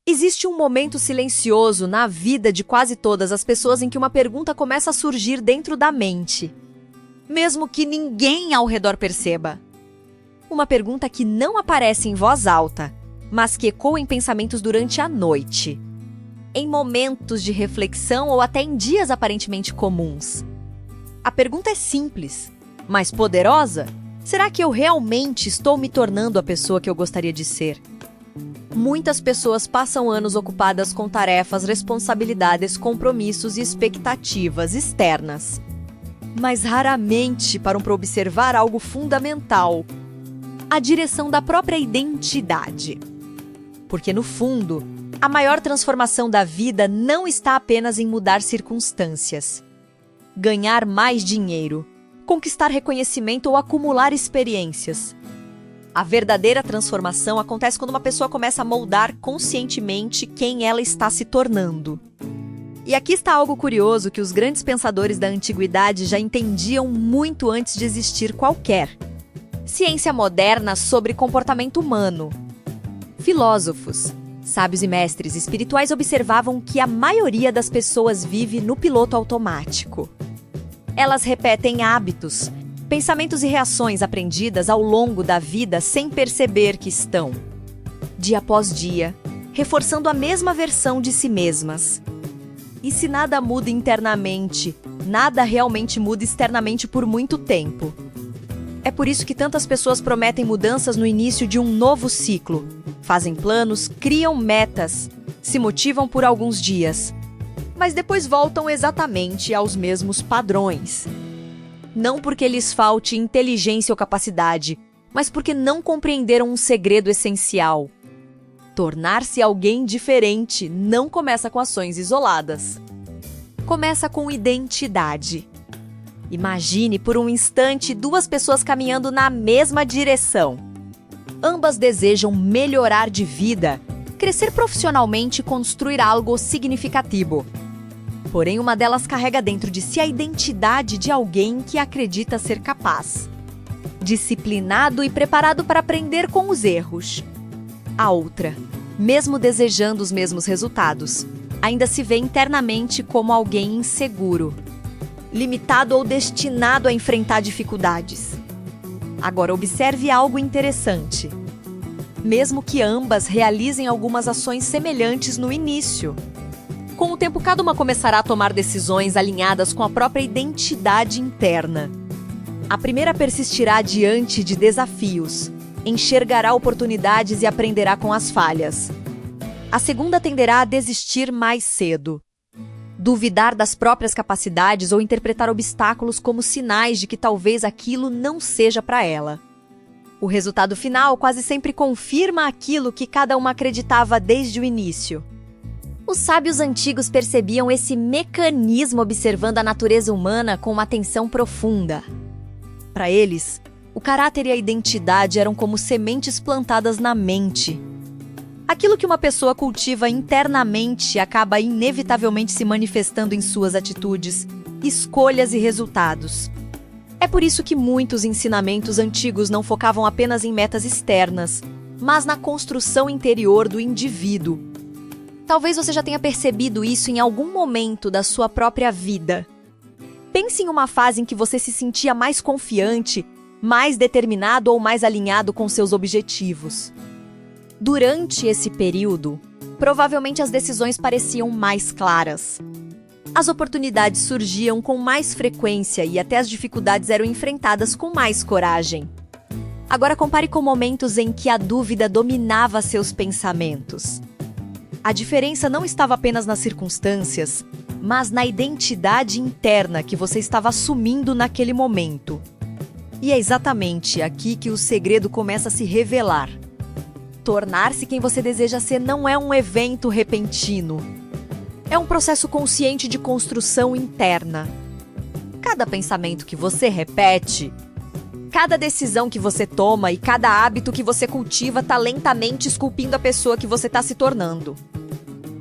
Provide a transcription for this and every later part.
Existe um momento silencioso na vida de quase todas as pessoas em que uma pergunta começa a surgir dentro da mente, mesmo que ninguém ao redor perceba. Uma pergunta que não aparece em voz alta, mas que ecoa em pensamentos durante a noite, em momentos de reflexão ou até em dias aparentemente comuns. A pergunta é simples, mas poderosa. Será que eu realmente estou me tornando a pessoa que eu gostaria de ser? Muitas pessoas passam anos ocupadas com tarefas, responsabilidades, compromissos e expectativas externas, mas raramente param para observar algo fundamental: a direção da própria identidade. Porque, no fundo, a maior transformação da vida não está apenas em mudar circunstâncias, ganhar mais dinheiro, conquistar reconhecimento ou acumular experiências. A verdadeira transformação acontece quando uma pessoa começa a moldar conscientemente quem ela está se tornando. E aqui está algo curioso que os grandes pensadores da antiguidade já entendiam muito antes de existir qualquer ciência moderna sobre comportamento humano. Filósofos, sábios e mestres espirituais observavam que a maioria das pessoas vive no piloto automático. Elas repetem hábitos, pensamentos e reações aprendidas ao longo da vida sem perceber que estão, dia após dia, reforçando a mesma versão de si mesmas. E se nada muda internamente, nada realmente muda externamente por muito tempo. É por isso que tantas pessoas prometem mudanças no início de um novo ciclo, fazem planos, criam metas, se motivam por alguns dias, mas depois voltam exatamente aos mesmos padrões. Não porque lhes falte inteligência ou capacidade, mas porque não compreenderam um segredo essencial. Tornar-se alguém diferente não começa com ações isoladas. Começa com identidade. Imagine por um instante duas pessoas caminhando na mesma direção. Ambas desejam melhorar de vida, crescer profissionalmente e construir algo significativo. Porém, uma delas carrega dentro de si a identidade de alguém que acredita ser capaz, disciplinado e preparado para aprender com os erros. A outra, mesmo desejando os mesmos resultados, ainda se vê internamente como alguém inseguro, limitado ou destinado a enfrentar dificuldades. Agora, observe algo interessante. Mesmo que ambas realizem algumas ações semelhantes no início, com o tempo, cada uma começará a tomar decisões alinhadas com a própria identidade interna. A primeira persistirá diante de desafios, enxergará oportunidades e aprenderá com as falhas. A segunda tenderá a desistir mais cedo, duvidar das próprias capacidades ou interpretar obstáculos como sinais de que talvez aquilo não seja para ela. O resultado final quase sempre confirma aquilo que cada uma acreditava desde o início. Os sábios antigos percebiam esse mecanismo observando a natureza humana com uma atenção profunda. Para eles, o caráter e a identidade eram como sementes plantadas na mente. Aquilo que uma pessoa cultiva internamente acaba inevitavelmente se manifestando em suas atitudes, escolhas e resultados. É por isso que muitos ensinamentos antigos não focavam apenas em metas externas, mas na construção interior do indivíduo. Talvez você já tenha percebido isso em algum momento da sua própria vida. Pense em uma fase em que você se sentia mais confiante, mais determinado ou mais alinhado com seus objetivos. Durante esse período, provavelmente as decisões pareciam mais claras. As oportunidades surgiam com mais frequência e até as dificuldades eram enfrentadas com mais coragem. Agora compare com momentos em que a dúvida dominava seus pensamentos. A diferença não estava apenas nas circunstâncias, mas na identidade interna que você estava assumindo naquele momento. E é exatamente aqui que o segredo começa a se revelar. Tornar-se quem você deseja ser não é um evento repentino. É um processo consciente de construção interna. Cada pensamento que você repete, cada decisão que você toma e cada hábito que você cultiva está lentamente esculpindo a pessoa que você está se tornando.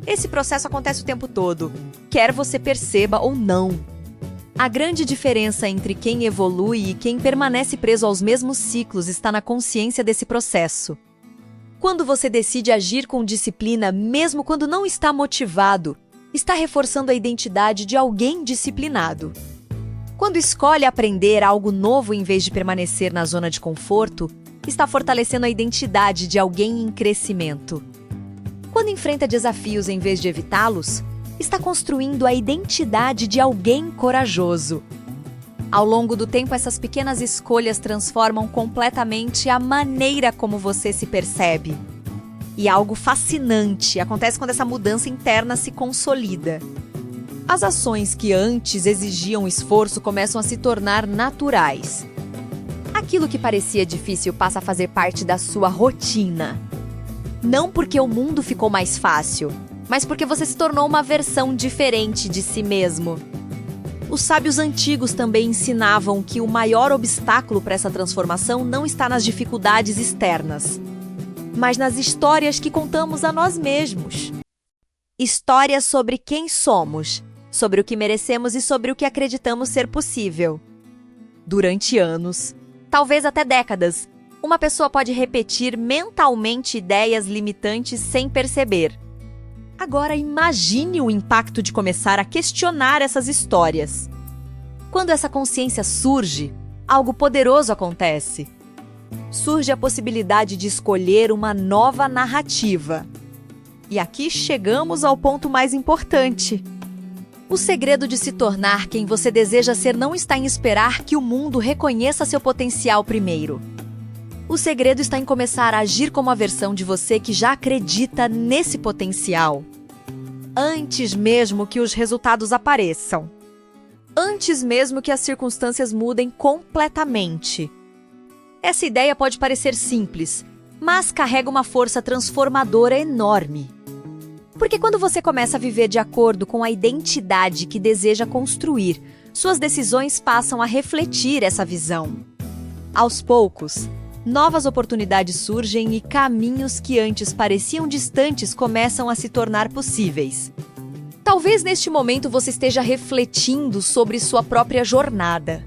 Esse processo acontece o tempo todo, quer você perceba ou não. A grande diferença entre quem evolui e quem permanece preso aos mesmos ciclos está na consciência desse processo. Quando você decide agir com disciplina, mesmo quando não está motivado, está reforçando a identidade de alguém disciplinado. Quando escolhe aprender algo novo em vez de permanecer na zona de conforto, está fortalecendo a identidade de alguém em crescimento. Quando enfrenta desafios em vez de evitá-los, está construindo a identidade de alguém corajoso. Ao longo do tempo, essas pequenas escolhas transformam completamente a maneira como você se percebe. E algo fascinante acontece quando essa mudança interna se consolida. As ações que antes exigiam esforço começam a se tornar naturais. Aquilo que parecia difícil passa a fazer parte da sua rotina. Não porque o mundo ficou mais fácil, mas porque você se tornou uma versão diferente de si mesmo. Os sábios antigos também ensinavam que o maior obstáculo para essa transformação não está nas dificuldades externas, mas nas histórias que contamos a nós mesmos. Histórias sobre quem somos, sobre o que merecemos e sobre o que acreditamos ser possível. Durante anos, talvez até décadas, uma pessoa pode repetir mentalmente ideias limitantes sem perceber. Agora imagine o impacto de começar a questionar essas histórias. Quando essa consciência surge, algo poderoso acontece. Surge a possibilidade de escolher uma nova narrativa. E aqui chegamos ao ponto mais importante. O segredo de se tornar quem você deseja ser não está em esperar que o mundo reconheça seu potencial primeiro. O segredo está em começar a agir como a versão de você que já acredita nesse potencial. Antes mesmo que os resultados apareçam. Antes mesmo que as circunstâncias mudem completamente. Essa ideia pode parecer simples, mas carrega uma força transformadora enorme. Porque quando você começa a viver de acordo com a identidade que deseja construir, suas decisões passam a refletir essa visão. Aos poucos, novas oportunidades surgem e caminhos que antes pareciam distantes começam a se tornar possíveis. Talvez neste momento você esteja refletindo sobre sua própria jornada.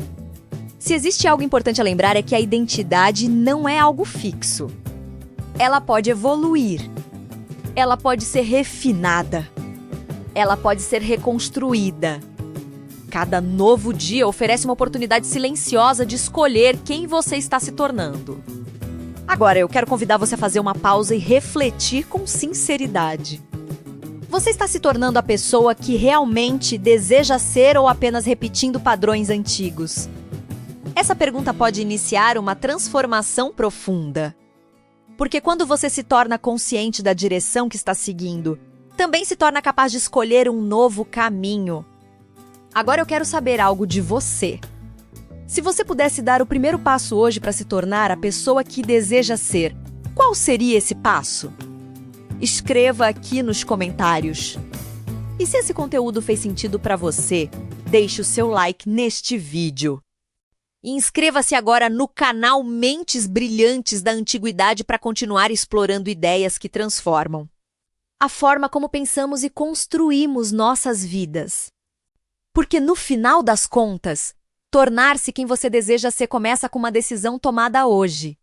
Se existe algo importante a lembrar é que a identidade não é algo fixo. Ela pode evoluir. Ela pode ser refinada. Ela pode ser reconstruída. Cada novo dia oferece uma oportunidade silenciosa de escolher quem você está se tornando. Agora, eu quero convidar você a fazer uma pausa e refletir com sinceridade. Você está se tornando a pessoa que realmente deseja ser ou apenas repetindo padrões antigos? Essa pergunta pode iniciar uma transformação profunda. Porque quando você se torna consciente da direção que está seguindo, também se torna capaz de escolher um novo caminho. Agora eu quero saber algo de você. Se você pudesse dar o primeiro passo hoje para se tornar a pessoa que deseja ser, qual seria esse passo? Escreva aqui nos comentários. E se esse conteúdo fez sentido para você, deixe o seu like neste vídeo. E inscreva-se agora no canal Mentes Brilhantes da Antiguidade para continuar explorando ideias que transformam a forma como pensamos e construímos nossas vidas. Porque no final das contas, tornar-se quem você deseja ser começa com uma decisão tomada hoje.